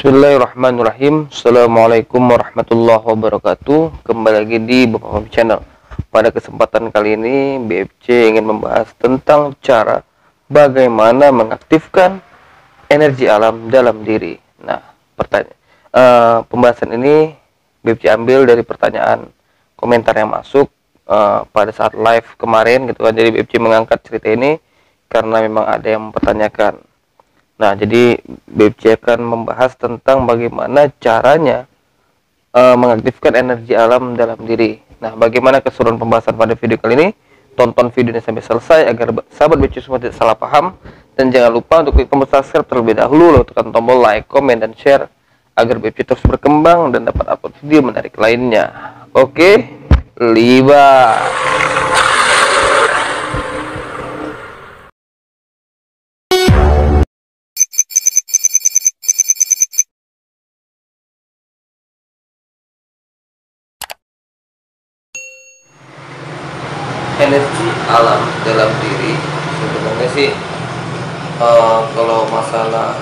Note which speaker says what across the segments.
Speaker 1: Bismillahirrahmanirrahim. Assalamualaikum warahmatullahi wabarakatuh. Kembali lagi di Bapak Channel. Pada kesempatan kali ini BFC ingin membahas tentang cara bagaimana mengaktifkan energi alam dalam diri. Nah, pembahasan ini BFC ambil dari pertanyaan komentar yang masuk pada saat live kemarin gitu kan. Jadi BFC mengangkat cerita ini karena memang ada yang mempertanyakan. Nah, jadi BFC akan membahas tentang bagaimana caranya mengaktifkan energi alam dalam diri. Nah, bagaimana keseluruhan pembahasan pada video kali ini? Tonton videonya sampai selesai agar sahabat BFC semua tidak salah paham. Dan jangan lupa untuk klik tombol subscribe terlebih dahulu, lalu tekan tombol like, komen, dan share agar BFC terus berkembang dan dapat upload video menarik lainnya. Oke, liba. Energi alam dalam diri sebenarnya sih kalau masalah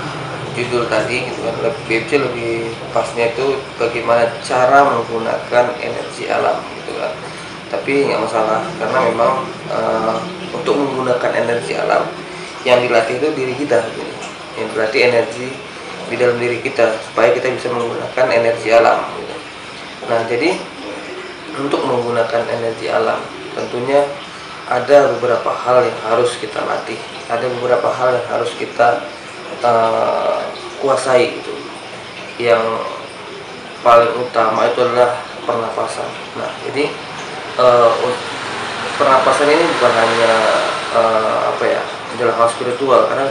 Speaker 1: judul tadi gitu kan, BFC lebih pasnya itu bagaimana cara menggunakan energi alam gitu kan. Tapi nggak masalah karena memang untuk menggunakan energi alam yang dilatih itu diri kita gitu. Yang berarti energi di dalam diri kita supaya kita bisa menggunakan energi alam gitu. Nah, jadi untuk menggunakan energi alam tentunya ada beberapa hal yang harus kita latih, ada beberapa hal yang harus kita kuasai gitu. Yang paling utama itu adalah pernapasan. Nah, jadi pernapasan ini bukan hanya dalam hal spiritual, karena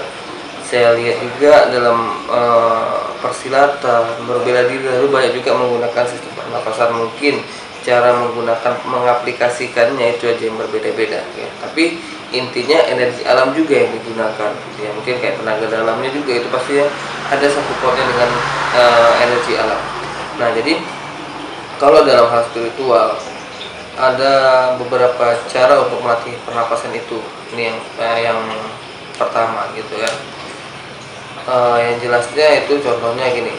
Speaker 1: saya lihat juga dalam persilatan, berbela diri, lalu banyak juga menggunakan sistem pernapasan. Mungkin cara mengaplikasikannya itu aja yang berbeda-beda ya. Tapi intinya energi alam juga yang digunakan ya. Mungkin kayak tenaga dalamnya juga itu pasti ya, ada sangkut pautnya dengan energi alam. Nah, jadi kalau dalam hal spiritual ada beberapa cara untuk melatih pernapasan itu. Ini yang pertama gitu ya. Yang jelasnya itu contohnya gini,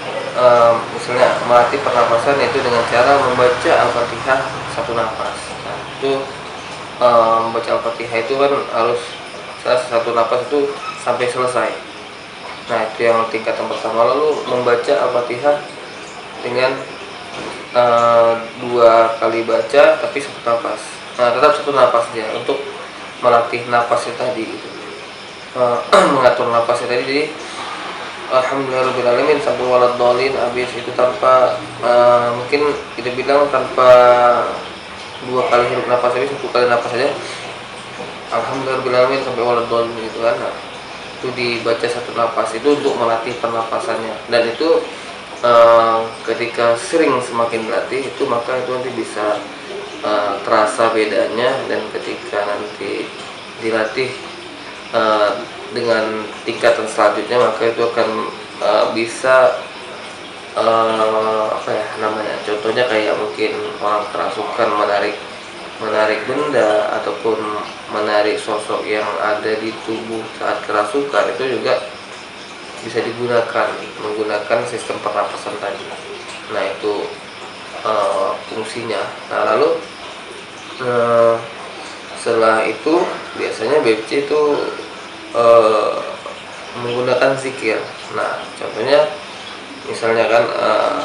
Speaker 1: misalnya melatih pernapasan itu dengan cara membaca Al-Fatihah satu nafas. Nah, itu membaca Al-Fatihah itu kan harus satu nafas itu sampai selesai. Nah, itu yang tingkatan pertama. Lalu membaca Al-Fatihah dengan 2 kali baca tapi satu nafas. Nah, tetap satu nafas dia untuk melatih nafasnya tadi gitu. Mengatur nafasnya tadi. Jadi alhamdulillahirobbilalamin sampai waladhdallin, habis itu tanpa mungkin kita bilang tanpa 2 kali hirup nafas, tapi 1 kali nafas saja alhamdulillahirobbilalamin sampai waladhdallin gitu kan. Nah, itu dibaca satu nafas itu untuk melatih pernapasannya, dan itu ketika sering semakin dilatih itu maka itu nanti bisa terasa bedanya, dan ketika nanti dilatih dengan tingkatan selanjutnya maka itu akan bisa contohnya kayak mungkin orang kerasukan menarik benda ataupun menarik sosok yang ada di tubuh saat kerasukan, itu juga bisa digunakan menggunakan sistem pernapasan tadi. Nah, itu fungsinya. Nah, lalu setelah itu biasanya BFC itu menggunakan zikir. Nah, contohnya misalnya kan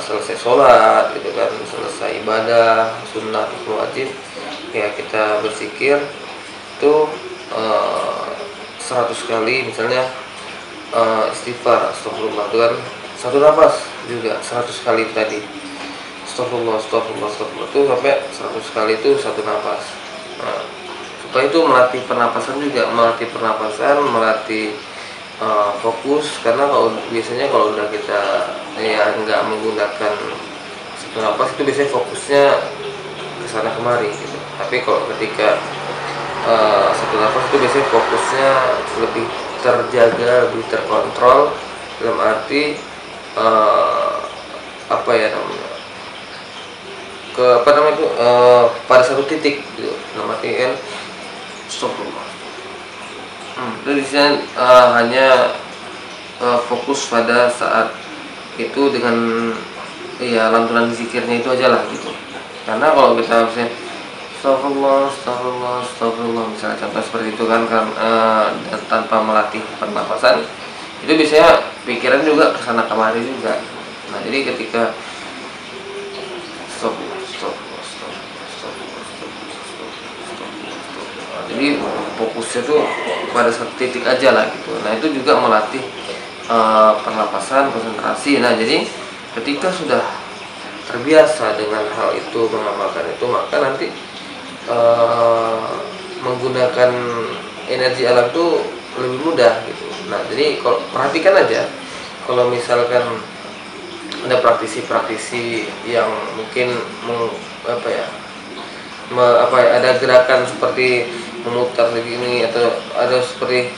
Speaker 1: selesai sholat gitu kan, selesai ibadah sunnah atau wajib ya, kita berzikir itu 100 kali misalnya istighfar, astagfirullah itu kan satu nafas juga 100 kali tadi, astagfirullah itu sampai 100 kali itu satu nafas. Nah, supaya itu melatih pernapasan juga, melatih fokus, karena biasanya kalau udah kita ya nggak menggunakan satu nafas itu biasanya fokusnya kesana kemari gitu. Tapi kalau ketika satu nafas itu biasanya fokusnya lebih terjaga, lebih terkontrol, dalam arti pada satu titik gitu. Dalam arti kan astagfirullah. Jadi hanya fokus pada saat itu dengan ya lantunan zikirnya itu aja lah gitu. Karena kalau kita misalnya astagfirullah, astagfirullah, astagfirullah, misalnya contoh seperti itu kan tanpa melatih pernapasan, itu biasanya pikiran juga kesana kemari juga. Nah jadi ketika astagfirullah, astagfirullah, astagfirullah, astagfirullah, astagfirullah, jadi fokusnya tuh pada satu titik aja lah gitu. Nah itu juga melatih pernapasan, konsentrasi. Nah jadi ketika sudah terbiasa dengan hal itu, mengamalkan itu, maka nanti menggunakan energi alam itu lebih mudah gitu. Nah jadi kalau perhatikan aja, kalau misalkan ada praktisi-praktisi yang mungkin ada gerakan seperti memutar begini atau ada seperti,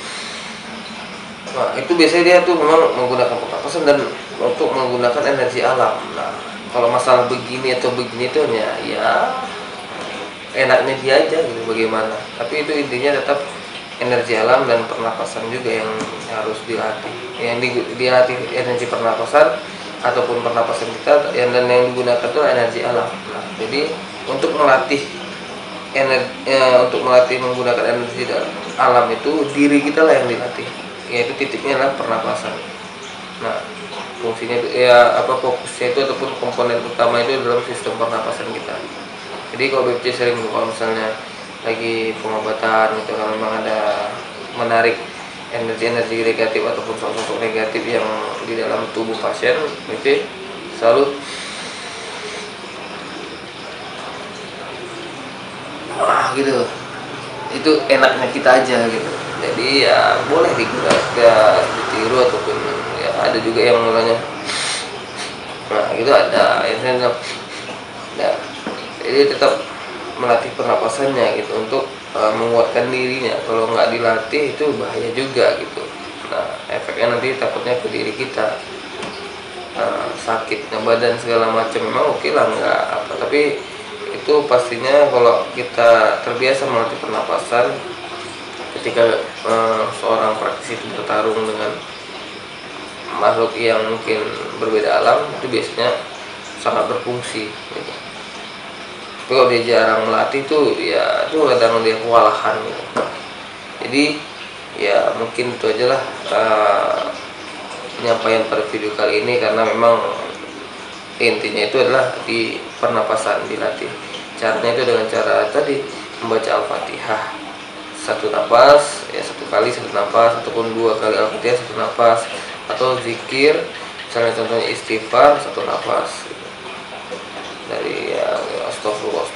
Speaker 1: nah itu biasanya dia tuh memang menggunakan pernapasan dan untuk menggunakan energi alam. Nah kalau masalah begini atau begini tuh ya enaknya dia aja gitu bagaimana, tapi itu intinya tetap energi alam dan pernapasan juga yang harus dilatih. Yang dilatih energi pernapasan ataupun pernapasan kita yang digunakan itu energi alam. Nah jadi untuk melatih menggunakan energi alam itu diri kita lah yang dilatih, yaitu titiknya adalah pernapasan. Nah fungsinya itu fokusnya itu ataupun komponen utama itu dalam sistem pernapasan kita. Jadi kalau BPC sering kalau misalnya lagi pengobatan gitu, kalau memang ada menarik energi-energi negatif ataupun sosok negatif yang di dalam tubuh pasien, BPC selalu gitu. Itu enaknya kita aja gitu. Jadi ya boleh digunakan, ditiru ataupun ya ada juga yang mulanya. Nah itu ada yang nah, jadi tetap melatih pernapasannya gitu untuk menguatkan dirinya. Kalau nggak dilatih itu bahaya juga gitu. Nah efeknya nanti takutnya ke diri kita, sakitnya badan segala macam. Memang oke lah nggak apa, tapi itu pastinya kalau kita terbiasa melatih pernapasan, ketika seorang praktisi itu bertarung dengan makhluk yang mungkin berbeda alam, itu biasanya sangat berfungsi gitu. Tapi kalau dia jarang melatih tuh ya itu kadang dia kewalahan gitu. Jadi ya mungkin itu aja lah penyampaian pada video kali ini, karena memang intinya itu adalah di pernapasan dilatih. Caranya itu dengan cara tadi membaca Al-Fatihah satu napas, ya satu kali satu napas, ataupun 2 kali Al-Fatihah satu napas, atau zikir misalnya contohnya istighfar satu napas gitu. Dari astagfirullah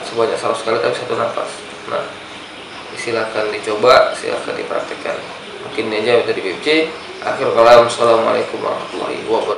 Speaker 1: sebanyak 100 kali tapi satu napas. Nah silahkan dicoba, silahkan dipraktikkan. Mungkin aja dari BPC. Akhir kalam, assalamualaikum warahmatullahi wabarakatuh.